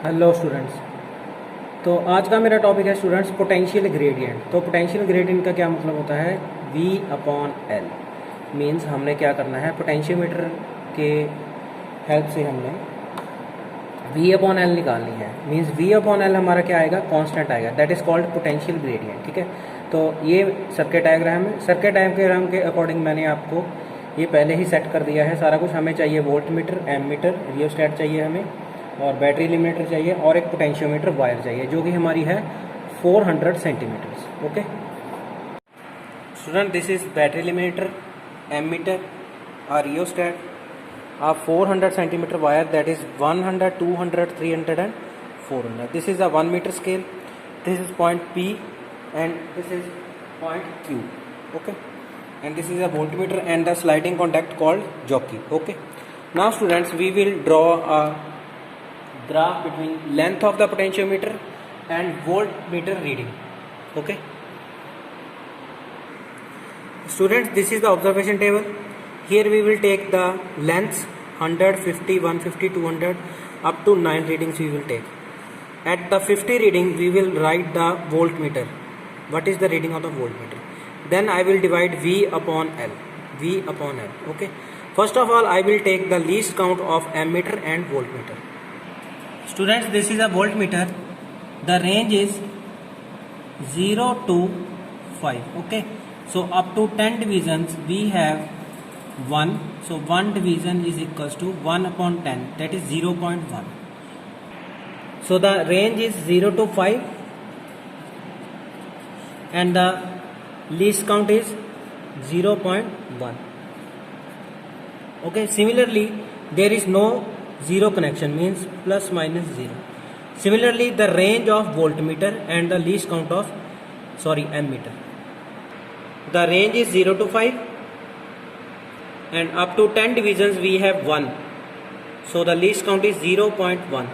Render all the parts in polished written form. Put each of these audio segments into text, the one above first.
Hello students. तो आज का मेरा टॉपिक है स्टूडेंट्स पोटेंशियल ग्रेडियंट। तो पोटेंशियल ग्रेडियंट का क्या मतलब होता है? V अपॉन एल मीन्स हमने क्या करना है, पोटेंशियोमीटर के हेल्प से हमने V अपॉन एल निकालनी है। मीन्स V अपॉन एल हमारा क्या आएगा, कांस्टेंट आएगा, that is called potential gradient. ठीक है, तो ये सर्किट डायग्राम है। सर्किट डायग्राम के अकॉर्डिंग मैंने आपको ये पहले ही सेट कर दिया है सारा कुछ। हमें चाहिए voltmeter, ammeter, rheostat चाहिए हमें, और बैटरी लिमिटर चाहिए, और एक पोटेंशियोमीटर वायर चाहिए जो कि हमारी है 400 centimetres. Okay student, this is battery limiter, ammeter, और rheostat, a 400 centimeter wire, that is 100, 200, 300 and 400. This is a 1 meter scale. This is point P and this is point Q. Okay, and this is a voltmeter and the sliding contact called jockey. Okay, now students, we will draw a graph between length of the potentiometer and voltmeter reading. Okay students, this is the observation table. Here we will take the lengths 100, 50, 150, 200 up to 9 readings we will take. At the 50 reading we will write the voltmeter. What is the reading of the voltmeter? Then I will divide V upon L. V upon L. Okay. First of all I will take the least count of ammeter and voltmeter. Students, this is a voltmeter. The range is 0 to 5. Okay. So up to 10 divisions we have 1, so 1 division is equals to 1 upon 10, that is 0.1. So the range is 0 to 5 and the least count is 0.1. Okay, similarly there is no zero connection, means plus minus 0. Similarly the range of voltmeter and the least count of ammeter, the range is 0 to 5 and up to 10 divisions we have 1, so the least count is 0.1.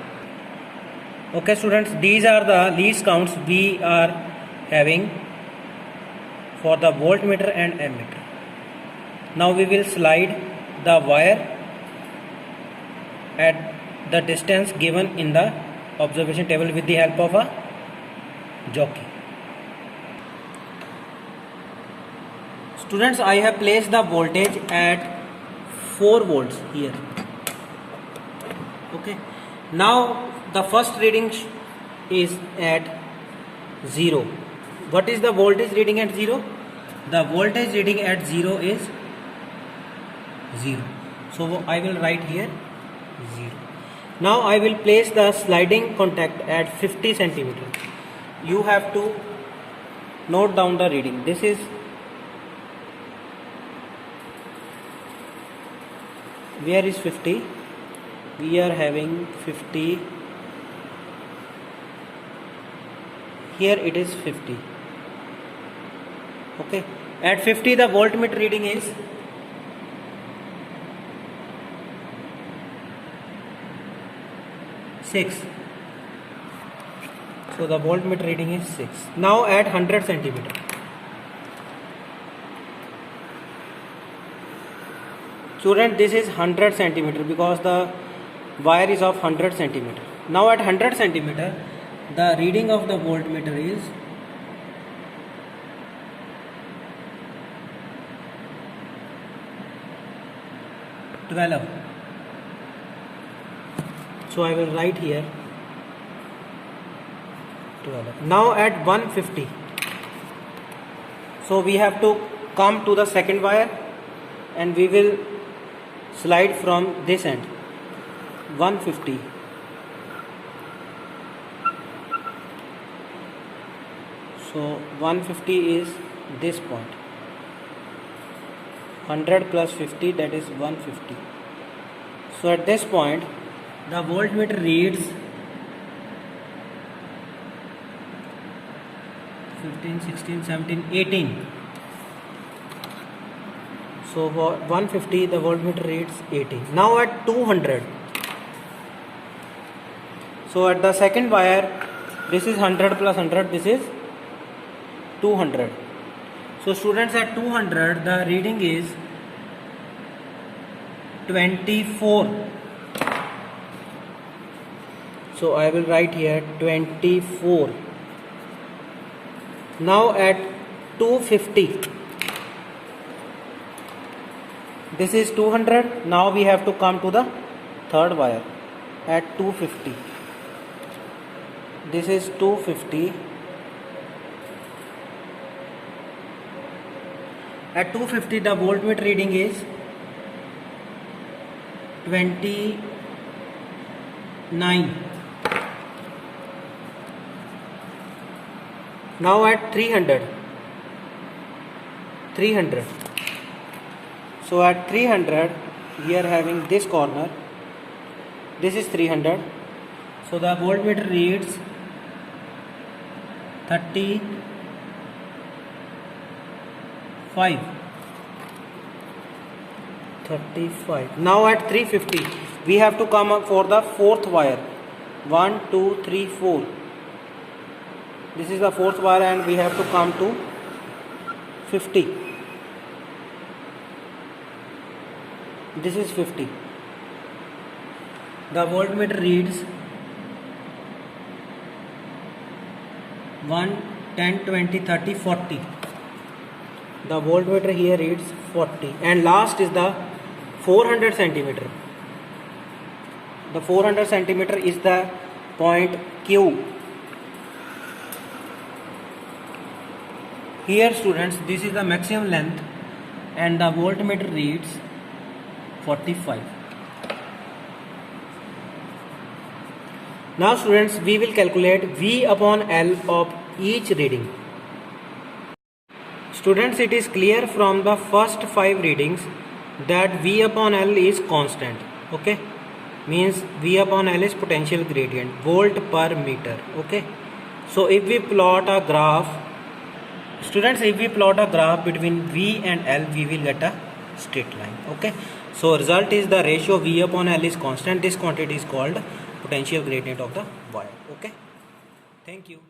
Okay students, these are the least counts we are having for the voltmeter and ammeter. Now we will slide the wire at the distance given in the observation table with the help of a jockey. Students, I have placed the voltage at 4 volts here. Okay, now the first reading is at 0. What is the voltage reading at 0? The voltage reading at 0 is 0, so I will write here 0. Now I will place the sliding contact at 50 centimeter. You have to note down the reading. This is, where is 50? We are having 50 here, it is 50. Okay, at 50 the voltmeter reading is 6, so the voltmeter reading is 6. Now at 100 centimeter, student, this is 100 centimeter because the wire is of 100 centimeter. Now at 100 centimeter the reading of the voltmeter is 12. So I will write here 12. Now at 150, so we have to come to the second wire and we will slide from this end 150. So 150 is this point. 100 plus 50, that is 150. So at this point the voltmeter reads 15, 16, 17, 18. So for 150 the voltmeter reads 18. Now at 200, so at the second wire, this is 100 plus 100, this is 200. So students, at 200 the reading is 24. So I will write here 24. Now at 250, this is 200. Now we have to come to the third wire at 250. This is 250. At 250 the voltmeter reading is 29. Now at 300. So at 300 we are having this corner. This is 300. So the voltmeter reads 35. Now at 350 we have to come up for the fourth wire. 1, 2, 3, 4. This is the fourth wire and we have to come to 50. This is 50. The voltmeter reads 1, 10, 20, 30, 40. The voltmeter here reads 40. And last is the 400 centimeter. The 400 centimeter is the point Q. Here students, this is the maximum length and the voltmeter reads 45. Now students, we will calculate V upon L of each reading. Students, it is clear from the first 5 readings that V upon L is constant. Okay, means V upon L is potential gradient, volt per meter. Okay, so if we plot a graph, students, if we plot a graph between V and L, we will get a straight line. Okay, so result is the ratio V upon L is constant. This quantity is called potential gradient of the wire. Okay, thank you.